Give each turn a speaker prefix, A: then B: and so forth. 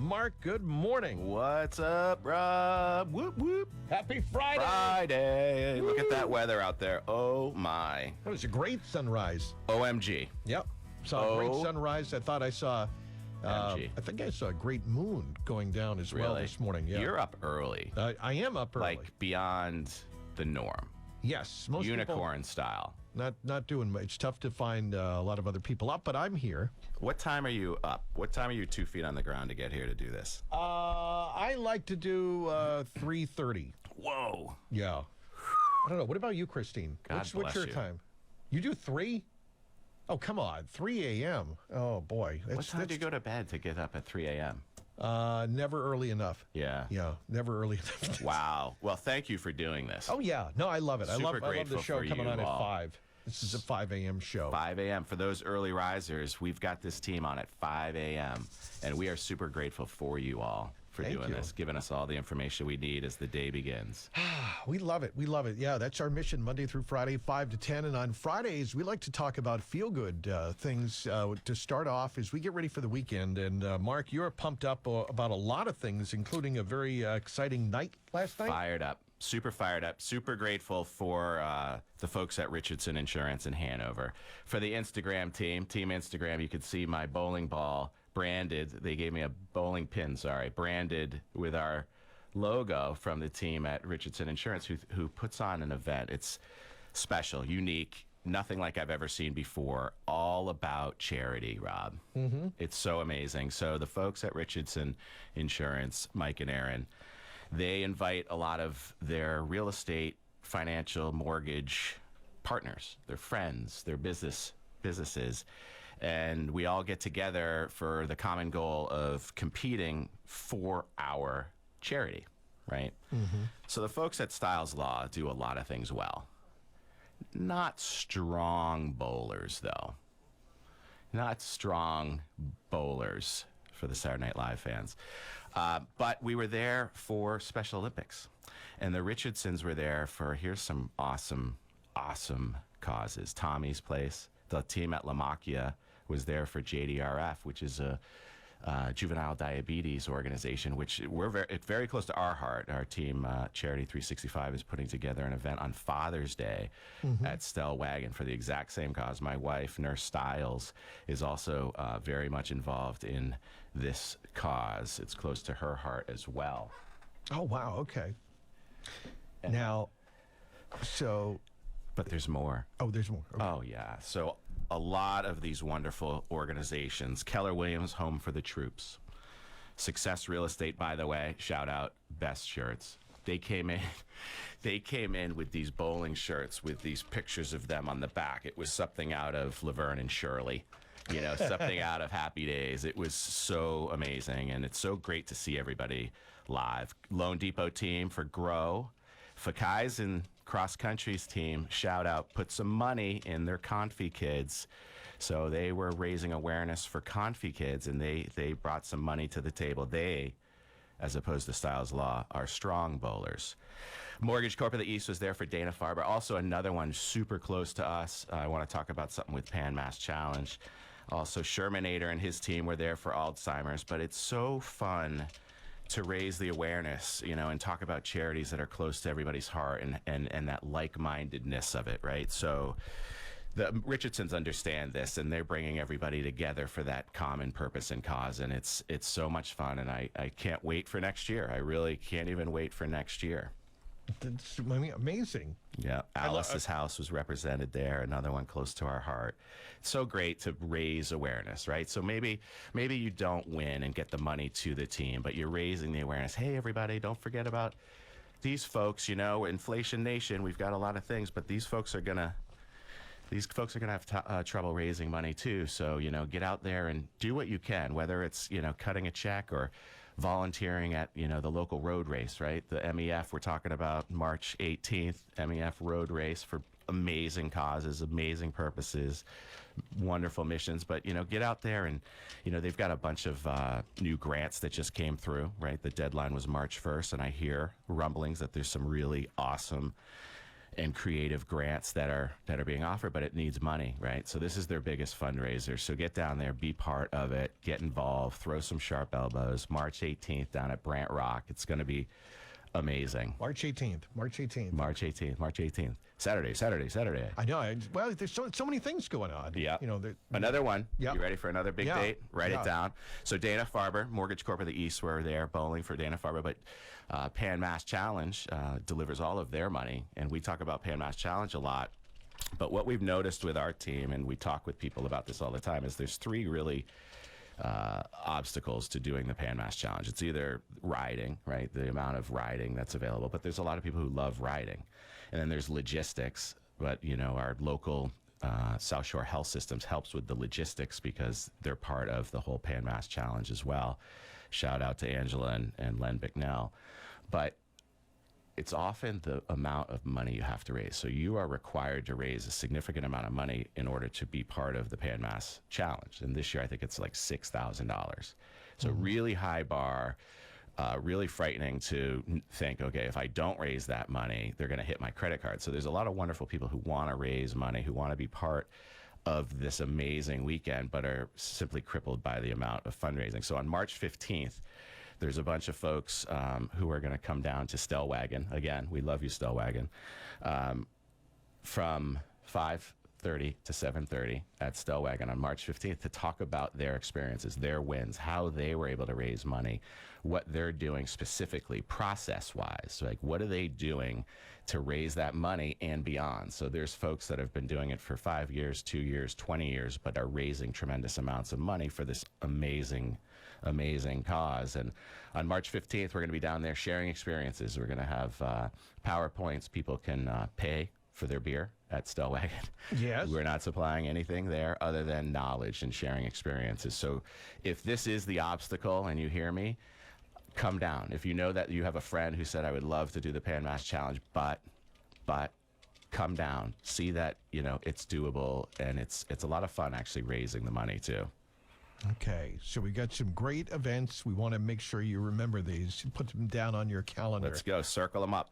A: Mark, good morning.
B: What's up, Rob? Whoop, whoop.
A: Happy Friday.
B: Friday.
A: Woo.
B: Look at that weather out there. Oh, my.
A: That was a great sunrise.
B: OMG.
A: Yep. Saw a great sunrise. I thought I saw, I think I saw a great moon going down as well this morning. Yeah.
B: You're up early.
A: I am up early.
B: Like beyond the norm.
A: Yes. Most
B: Unicorn style.
A: Not doing much. It's tough to find a lot of other people up, but I'm here.
B: What time are you up? What time are you 2 feet on the ground to get here to do this?
A: I like to do 3:30.
B: Whoa.
A: Yeah. I don't know. What about you, Christine?
B: God
A: What's your time? You do 3? Oh, come on. 3 a.m. Oh, boy.
B: What time do you go to bed to get up at 3 a.m.?
A: Never early enough.
B: Yeah.
A: Yeah, never early enough.
B: Wow. Well, thank you for doing this.
A: Oh, yeah. No, I love it. I love the show
B: for
A: coming
B: you
A: on at
B: all.
A: 5. This is a 5 a.m. show.
B: 5 a.m. For those early risers, we've got this team on at 5 a.m. And we are super grateful for you all for doing this, giving us all the information we need as the day begins.
A: We love it. We love it. Yeah, that's our mission Monday through Friday, 5 to 10. And on Fridays, we like to talk about feel-good things to start off as we get ready for the weekend. And Mark, you're pumped up about a lot of things, including a very exciting night last night.
B: Fired up. Super fired up. Super grateful for the folks at Richardson Insurance in Hanover. For the Instagram team, Team Instagram, you could see my bowling ball branded. They gave me a bowling pin, branded with our logo from the team at Richardson Insurance who puts on an event. It's special, unique, nothing like I've ever seen before, all about charity, Rob. Mm-hmm. It's so amazing. So the folks at Richardson Insurance, Mike and Aaron, they invite a lot of their real estate, financial, mortgage partners, their friends, their businesses, and we all get together for the common goal of competing for our charity, right? Mm-hmm. So the folks at Stiles Law do a lot of things well. Not strong bowlers, though. Not strong bowlers for the Saturday Night Live fans. But we were there for Special Olympics. And the Richardsons were there for, here's some awesome, awesome causes. Tommy's Place. The team at La Macchia was there for JDRF, which is a juvenile diabetes organization, which it's very close to our heart. Our team, Charity 365, is putting together an event on Father's Day at Stellwagen for the exact same cause. My wife, Nurse Stiles, is also very much involved in this cause. It's close to her heart as well.
A: Oh, wow. Okay. Now, so...
B: But there's more.
A: Oh, there's more. Okay.
B: Oh, yeah. So a lot of these wonderful organizations. Keller Williams, Home for the Troops. Success Real Estate, by the way, shout out, best shirts. They came in with these bowling shirts with these pictures of them on the back. It was something out of Laverne and Shirley, something out of Happy Days. It was so amazing, and it's so great to see everybody live. Loan Depot team for Grow. Fakai's and Cross Country's team, shout out, put some money in their Confi Kids. So they were raising awareness for Confi Kids, and they brought some money to the table. They, as opposed to Stiles Law, are strong bowlers. Mortgage Corp of the East was there for Dana Farber. Also another one super close to us. I want to talk about something with Pan Mass Challenge. Also Shermanator and his team were there for Alzheimer's. But it's so fun to raise the awareness, and talk about charities that are close to everybody's heart and that like-mindedness of it, right? So the Richardsons understand this, and they're bringing everybody together for that common purpose and cause, and it's so much fun, and I can't wait for next year. I really can't even wait for next year.
A: That's amazing.
B: Yeah, Alice's house was represented there, another one close to our heart. It's so great to raise awareness, right? So maybe you don't win and get the money to the team, but you're raising the awareness. Hey, everybody, don't forget about these folks. Inflation Nation, we've got a lot of things, but these folks are gonna have trouble raising money too. So, get out there and do what you can, whether it's, cutting a check or volunteering at, the local road race, right? The MEF, we're talking about March 18th, MEF road race for amazing causes, amazing purposes, wonderful missions. But, get out there and, they've got a bunch of new grants that just came through, right? The deadline was March 1st, and I hear rumblings that there's some really awesome and creative grants that are being offered, but it needs money, right? So this is their biggest fundraiser. So get down there, be part of it, get involved, throw some sharp elbows. March 18th down at Brant Rock. It's going to be amazing.
A: March 18th. March 18th.
B: March 18th. March 18th. Saturday.
A: I know. Well, there's so many things going on.
B: Yeah.
A: You know,
B: another one.
A: Yep.
B: You ready for another big
A: Yeah.
B: date? Write
A: Yeah.
B: it down. So Dana Farber, Mortgage Corp of the East, were there bowling for Dana Farber, but Pan Mass Challenge delivers all of their money, and we talk about Pan Mass Challenge a lot. But what we've noticed with our team, and we talk with people about this all the time, is there's three really obstacles to doing the Pan Mass Challenge. It's either riding, right? The amount of riding that's available, but there's a lot of people who love riding. And then there's logistics, but you know, our local South Shore Health Systems helps with the logistics because they're part of the whole Pan Mass Challenge as well. Shout out to Angela and Len Bicknell. But it's often the amount of money you have to raise. So you are required to raise a significant amount of money in order to be part of the Pan Mass Challenge. And this year, I think it's like $6,000. So really high bar, really frightening to think, okay, if I don't raise that money, they're going to hit my credit card. So there's a lot of wonderful people who want to raise money, who want to be part of this amazing weekend, but are simply crippled by the amount of fundraising. So on March 15th, there's a bunch of folks who are going to come down to Stellwagen. Again, we love you, Stellwagen. From 5:30 to 7:30 at Stellwagen on March 15th to talk about their experiences, their wins, how they were able to raise money, what they're doing specifically, process-wise. Like, what are they doing to raise that money and beyond? So there's folks that have been doing it for 5 years, 2 years, 20 years, but are raising tremendous amounts of money for this amazing cause. And on March 15th, we're going to be down there sharing experiences. We're going to have PowerPoints. People can pay for their beer at Stellwagen.
A: Yes.
B: We're not supplying anything there other than knowledge and sharing experiences. So if this is the obstacle and you hear me, come down. If you know that you have a friend who said, I would love to do the Pan Mass Challenge, but come down. See that, you know, it's doable, and it's a lot of fun actually raising the money too.
A: Okay, so we got some great events. We want to make sure you remember these. Put them down on your calendar.
B: Let's go. Circle them up.